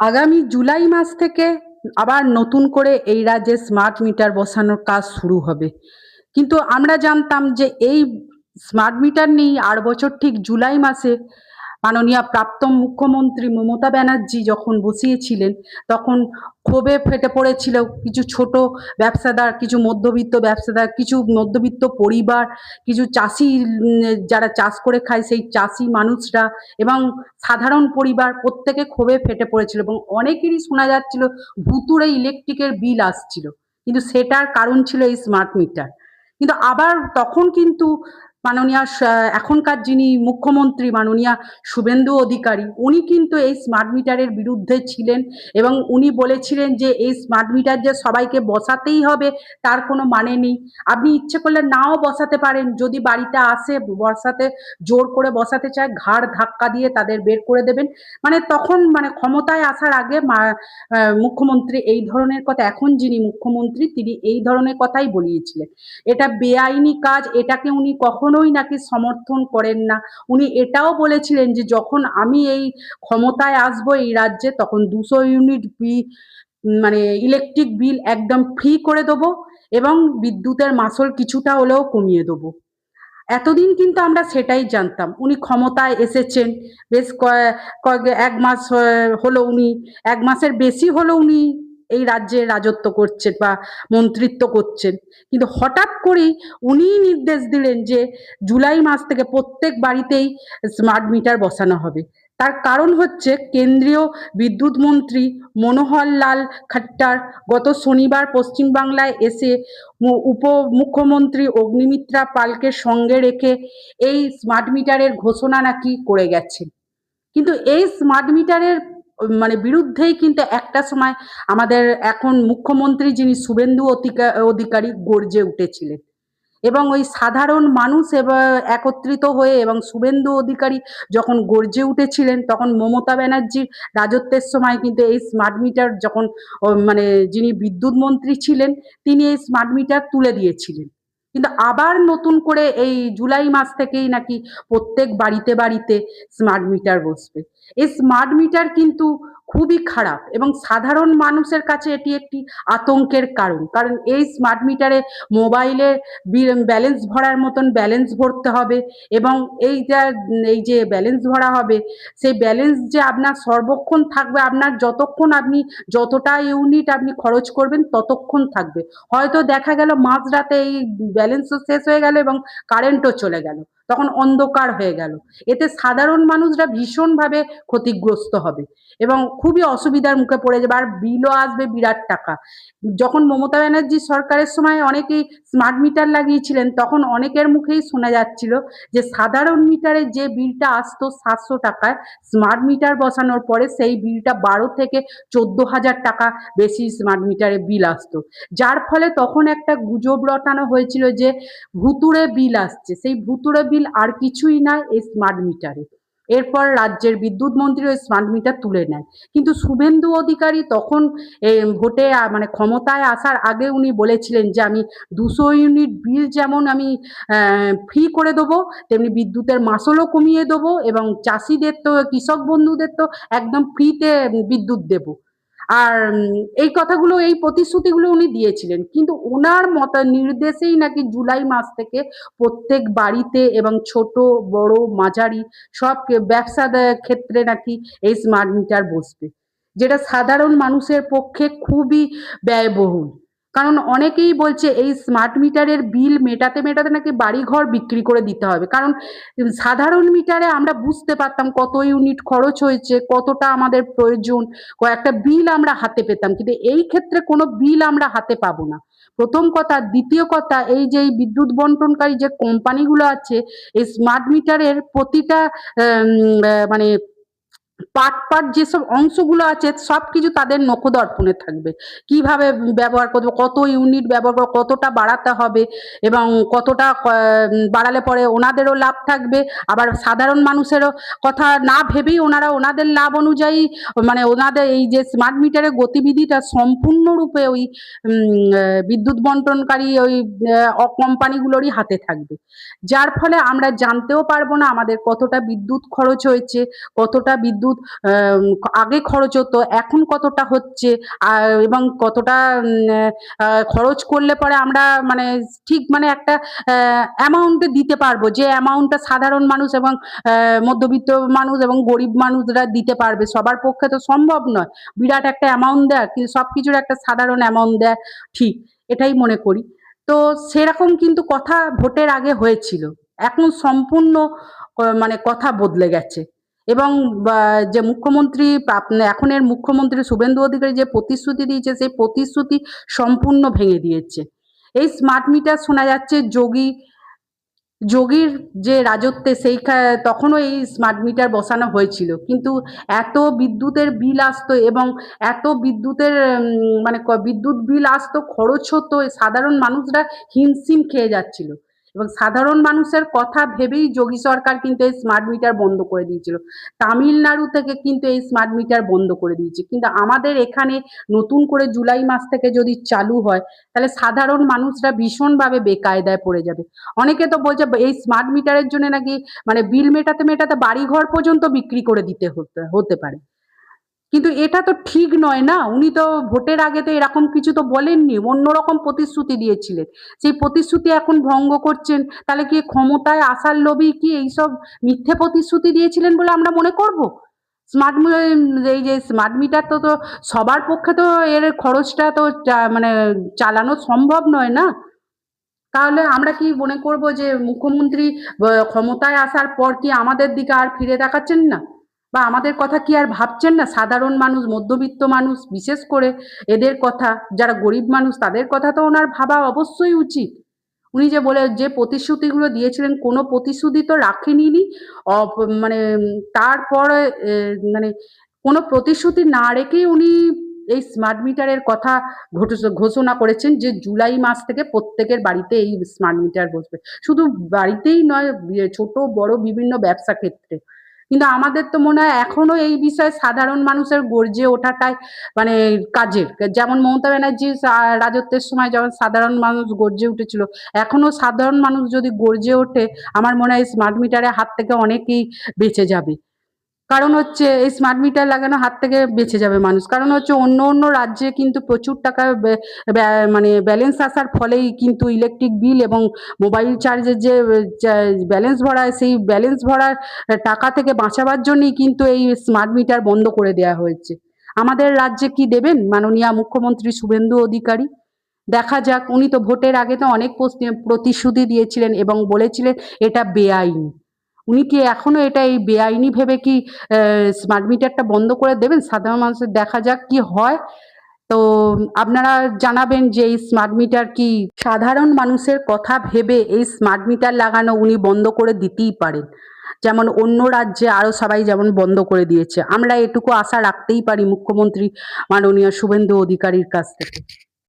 আগামী জুলাই মাস থেকে আবার নতুন করে এই রাজ্যে স্মার্ট মিটার বসানোর কাজ শুরু হবে। কিন্তু আমরা জানতাম যে এই স্মার্ট মিটার নিয়ে ৮ বছর ঠিক জুলাই মাসে মাননীয়া প্রাক্তন মুখ্যমন্ত্রী মমতা ব্যানার্জি যখন বসিয়েছিলেন, তখন ক্ষোভে ফেটে পড়েছিল কিছু ছোট ব্যবসাদার, কিছু মধ্যবিত্ত ব্যবসাদার, কিছু মধ্যবিত্ত পরিবার, কিছু চাষি, যারা চাষ করে খায় সেই চাষি মানুষরা এবং সাধারণ পরিবার প্রত্যেকে ক্ষোভে ফেটে পড়েছিল এবং অনেকেরই শোনা যাচ্ছিল ভুতুড়ে ইলেকট্রিকের বিল আসছিল। কিন্তু সেটার কারণ ছিল এই স্মার্ট মিটার। কিন্তু আবার তখন কিন্তু মাননীয়া এখনকার যিনি মুখ্যমন্ত্রী মাননীয়া শুভেন্দু অধিকারী, উনি কিন্তু এই স্মার্ট মিটারের বিরুদ্ধে ছিলেন এবং উনি বলেছিলেন যে এই স্মার্ট মিটার যে সবাইকে বসাতেই হবে তার কোনো মানে নেই। আপনি ইচ্ছে করলে নাও বসাতে পারেন, যদি বাড়িতে আসে বসাতে, জোর করে বসাতে চায় ঘাড় ধাক্কা দিয়ে তাদের বের করে দেবেন। মানে তখন মানে ক্ষমতায় আসার আগে মুখ্যমন্ত্রী এই ধরনের কথা, এখন যিনি মুখ্যমন্ত্রী তিনি এই ধরনের কথাই বলিয়েছিলেন। এটা বেআইনি কাজ, এটাকে উনি কখনোই নাকি সমর্থন করেন না। উনি এটাও বলেছিলেন যে যখন আমি এই ক্ষমতায় আসবো এই রাজ্যে তখন 200 ইউনিট মানে ইলেকট্রিক বিল একদম ফ্রি করে দেবো এবং বিদ্যুতের মাসুল কিছুটা হলেও কমিয়ে দেবো। এতদিন কিন্তু আমরা সেটাই জানতাম। উনি ক্ষমতায় এসেছেন, বেশ এক মাস হলো, উনি এক মাসের বেশি হলো উনি এই রাজ্যে রাজত্ব করছেন বা মন্ত্রিত্ব করছেন। কিন্তু হঠাৎ করেই উনিই নির্দেশ দিলেন যে জুলাই মাস থেকে প্রত্যেক বাড়িতেই স্মার্ট মিটার বসানো হবে। তার কারণ হচ্ছে কেন্দ্রীয় বিদ্যুৎ মন্ত্রী মনোহর লাল খাট্টার গত শনিবার পশ্চিমবাংলায় এসে উপমুখ্যমন্ত্রী অগ্নিমিত্রা পালকে সঙ্গে রেখে এই স্মার্ট মিটারের ঘোষণা নাকি করে গেছেন। কিন্তু এই স্মার্ট মিটারের মানে বিরুদ্ধেই কিন্তু একটা সময় আমাদের এখন মুখ্যমন্ত্রী যিনি শুভেন্দু অধিকারী গর্জে উঠেছিলেন এবং ওই সাধারণ মানুষ একত্রিত হয়ে এবং শুভেন্দু অধিকারী যখন গর্জে উঠেছিলেন তখন মমতা ব্যানার্জির রাজত্বের সময় কিন্তু এই স্মার্ট মিটার যখন মানে যিনি বিদ্যুৎ মন্ত্রী ছিলেন তিনি এই স্মার্ট মিটার তুলে দিয়েছিলেন। কিন্তু আবার নতুন করে এই জুলাই মাস থেকেই নাকি প্রত্যেক বাড়িতে বাড়িতে স্মার্ট মিটার বসবে। এই স্মার্ট মিটার কিন্তু খুবই খারাপ এবং সাধারণ মানুষের কাছে এটি একটি আতঙ্কের কারণ। কারণ এই স্মার্ট মিটারে মোবাইলে ব্যালেন্স ভরার মতন ব্যালেন্স ভরতে হবে এবং এই যে ব্যালেন্স ভরা হবে সেই ব্যালেন্স যে আপনার সর্বক্ষণ থাকবে, আপনার যতক্ষণ আপনি যতটা ইউনিট আপনি খরচ করবেন ততক্ষণ থাকবে। হয়তো দেখা গেল মাঝরাতে এই ব্যালেন্সও শেষ হয়ে গেল এবং কারেন্টও চলে গেল, তখন অন্ধকার হয়ে গেল। এতে সাধারণ মানুষরা ভীষণভাবে ক্ষতিগ্রস্ত হবে এবং খুবই অসুবিধার মুখে পড়ে যাবে আর বিলও আসবে বিরাট টাকা। যখন মমতা ব্যানার্জি সরকারের সময় অনেকেই স্মার্ট মিটার লাগিয়েছিলেন তখন অনেকের মুখেই শোনা যাচ্ছিল যে সাধারণ মিটারে যে বিলটা আসতো 700 টাকায়, স্মার্ট মিটার বসানোর পরে সেই বিলটা 12 থেকে 14,000 টাকা বেশি স্মার্ট মিটারে বিল আসতো। যার ফলে তখন একটা গুজব রটানো হয়েছিল যে ভুতুড়ে বিল আসছে। সেই ভুতুড়ে বিল আর কিছুই নয়, এই স্মার্ট মিটারে। এরপর রাজ্যের বিদ্যুৎ মন্ত্রী ওই স্মার্ট মিটার তুলে নেয়। কিন্তু শুভেন্দু অধিকারী তখন ভোটে মানে ক্ষমতায় আসার আগে উনি বলেছিলেন যে আমি 200 ইউনিট বিল যেমন আমি ফ্রি করে দেবো তেমনি বিদ্যুতের মাসুলও কমিয়ে দেবো এবং চাষিদের তো, কৃষক বন্ধুদের তো একদম ফ্রিতে বিদ্যুৎ দেবো। আর এই কথাগুলো, এই প্রতিশ্রুতিগুলো উনি দিয়েছিলেন। কিন্তু ওনার নির্দেশেই নাকি জুলাই মাস থেকে প্রত্যেক বাড়িতে এবং ছোট বড় মাঝারি সব ব্যবসার ক্ষেত্রে নাকি এই স্মার্ট মিটার বসবে, যেটা সাধারণ মানুষের পক্ষে খুবই ব্যয়বহুল। কারণ অনেকেই বলছে এই স্মার্ট মিটারের বিল মেটাতে মেটাতে নাকি বাড়িঘর বিক্রি করে দিতে হবে। কারণ সাধারণ মিটারে আমরা বুঝতে পারতাম কত ইউনিট খরচ হয়েছে, কতটা আমাদের প্রয়োজন, একটা বিল আমরা হাতে পেতাম। কিন্তু এই ক্ষেত্রে কোনো বিল আমরা হাতে পাবো না, প্রথম কথা। দ্বিতীয় কথা, এই যে এই বিদ্যুৎ বন্টনকারী যে কোম্পানিগুলো আছে এই স্মার্ট মিটারের প্রতিটা মানে পার্ট পার্ট যেসব অংশগুলো আছে সবকিছু তাদের নখদর্পণে থাকবে। কিভাবে ব্যবহার করবো, কত ইউনিট ব্যবহার করবো, কতটা বাড়াতে হবে এবং কতটা বাড়ালে পরে ওনাদেরও লাভ থাকবে, আবার সাধারণ মানুষেরও কথা না ভেবেই ওনারা ওনাদের লাভ অনুযায়ী মানে ওনাদের এই যে স্মার্ট মিটারের গতিবিধিটা সম্পূর্ণরূপে ওই বিদ্যুৎ বন্টনকারী ওই কোম্পানিগুলোরই হাতে থাকবে। যার ফলে আমরা জানতেও পারবো না আমাদের কতটা বিদ্যুৎ খরচ হয়েছে, কতটা বিদ্যুৎ বিদ্যুৎ আগে খরচ হতো, এখন কতটা হচ্ছে, এবং কতটা খরচ করলে পরে আমরা মানে ঠিক মানে একটা অ্যামাউন্টে দিতে পারবো, যে অ্যামাউন্টটা সাধারণ মানুষ এবং মধ্যবিত্ত মানুষ এবং গরিব মানুষরা দিতে পারবে। সবার পক্ষে তো সম্ভব নয় বিরাট একটা অ্যামাউন্ট দেয়া, কিন্তু সবকিছুর একটা সাধারণ অ্যামাউন্ট দেয়া ঠিক, এটাই মনে করি। তো সেরকম কিন্তু কথা ভোটের আগে হয়েছিল, এখন সম্পূর্ণ মানে কথা বদলে গেছে। এবং যে মুখ্যমন্ত্রী এখনের মুখ্যমন্ত্রী শুভেন্দু অধিকারী যে প্রতিশ্রুতি দিয়েছে, সেই প্রতিশ্রুতি সম্পূর্ণ ভেঙে দিয়েছে। এই স্মার্ট মিটার শোনা যাচ্ছে যোগীর যে রাজত্বে তখনও এই স্মার্ট মিটার বসানো হয়েছিল, কিন্তু এত বিদ্যুতের বিল আসতো এবং এত বিদ্যুতের মানে বিদ্যুৎ বিল আসতো, খরচ হতো, সাধারণ মানুষরা হিমশিম খেয়ে যাচ্ছিল। এবং সাধারণ মানুষের কথা ভেবেই যোগী সরকার কিন্তু এই স্মার্ট মিটার বন্ধ করে দিয়েছিল। তামিলনাড়ু থেকে কিন্তু এই স্মার্ট মিটার বন্ধ করে দিয়েছে, কিন্তু আমাদের এখানে নতুন করে জুলাই মাস থেকে যদি চালু হয়, তাহলে সাধারণ মানুষরা ভীষণভাবে বেকায়দায় পড়ে যাবে। অনেকে তো বলছে এই স্মার্ট মিটারের জন্য নাকি মানে বিল মেটাতে মেটাতে বাড়িঘর পর্যন্ত বিক্রি করে দিতে হতে পারে। কিন্তু এটা তো ঠিক নয় না। উনি তো ভোটের আগে তো এরকম কিছু তো বলেননি, অন্যরকম প্রতিশ্রুতি দিয়েছিলেন। সেই প্রতিশ্রুতি এখন ভঙ্গ করছেন, তাহলে কি ক্ষমতায় আসার লোভেই কি এইসব মিথ্যে প্রতিশ্রুতি দিয়েছিলেন বলে আমরা মনে করব? স্মার্ট এই যে স্মার্ট মিটার তো সবার পক্ষে তো এর খরচটা তো মানে চালানো সম্ভব নয় না। তাহলে আমরা কি মনে করব যে মুখ্যমন্ত্রী ক্ষমতায় আসার পর কি আমাদের দিকে আর ফিরে তাকাচ্ছেন না, বা আমাদের কথা কি আর ভাবছেন না? সাধারণ মানুষ, মধ্যবিত্ত মানুষ, বিশেষ করে এদের কথা, যারা গরিব মানুষ তাদের কথা তো ওনার ভাবা অবশ্যই উচিত। উনি যে প্রতিশ্রুতিগুলো দিয়েছিলেন, কোনো প্রতিশ্রুতি তো রাখেনি। মানে তারপরে মানে কোনো প্রতিশ্রুতি না রেখেই উনি এই স্মার্ট মিটারের কথা ঘোষণা করেছেন যে জুলাই মাস থেকে প্রত্যেকের বাড়িতে এই স্মার্ট মিটার বসবে। শুধু বাড়িতেই নয়, ছোট বড় বিভিন্ন ব্যবসা ক্ষেত্রে। কিন্তু আমাদের তো মনে হয় এখনো এই বিষয়ে সাধারণ মানুষের গর্জে ওঠাটাই মানে কাজের। যেমন মমতা ব্যানার্জির রাজত্বের সময় যেমন সাধারণ মানুষ গর্জে উঠেছিল, এখনো সাধারণ মানুষ যদি গর্জে ওঠে, আমার মনে হয় স্মার্ট মিটারের হাত থেকে অনেকেই বেঁচে যাবে। কারণ হচ্ছে এই স্মার্ট মিটার লাগানোর হাত থেকে বেঁচে যাবে মানুষ। কারণ হচ্ছে অন্য রাজ্যে কিন্তু প্রচুর টাকা মানে ব্যালেন্স আসার ফলেই কিন্তু ইলেকট্রিক বিল এবং মোবাইল চার্জের যে ব্যালেন্স ভরায়, সেই ব্যালেন্স ভরার টাকা থেকে বাঁচাবার জন্যই কিন্তু এই স্মার্ট মিটার বন্ধ করে দেওয়া হয়েছে। আমাদের রাজ্যে কি দেবেন মাননীয় মুখ্যমন্ত্রী শুভেন্দু অধিকারী? দেখা যাক। উনি তো ভোটের আগে তো অনেক প্রতিশ্রুতি দিয়েছিলেন এবং বলেছিলেন এটা বেআইনি। উনি কি এখনো এটা এই বেআইনি ভেবে কি স্মার্ট মিটারটা বন্ধ করে দেবেন সাধারণ মানুষের? দেখা যাক কি হয়। তো আপনারা জানাবেন যে এই স্মার্ট মিটার কি সাধারণ মানুষের কথা ভেবে এই স্মার্ট মিটার লাগানো উনি বন্ধ করে দিতেই পারেন, যেমন অন্য রাজ্যে আরো সবাই যেমন বন্ধ করে দিয়েছে। আমরা এটুকু আশা রাখতেই পারি মুখ্যমন্ত্রী মাননীয় শুভেন্দু অধিকারীর কাছ থেকে।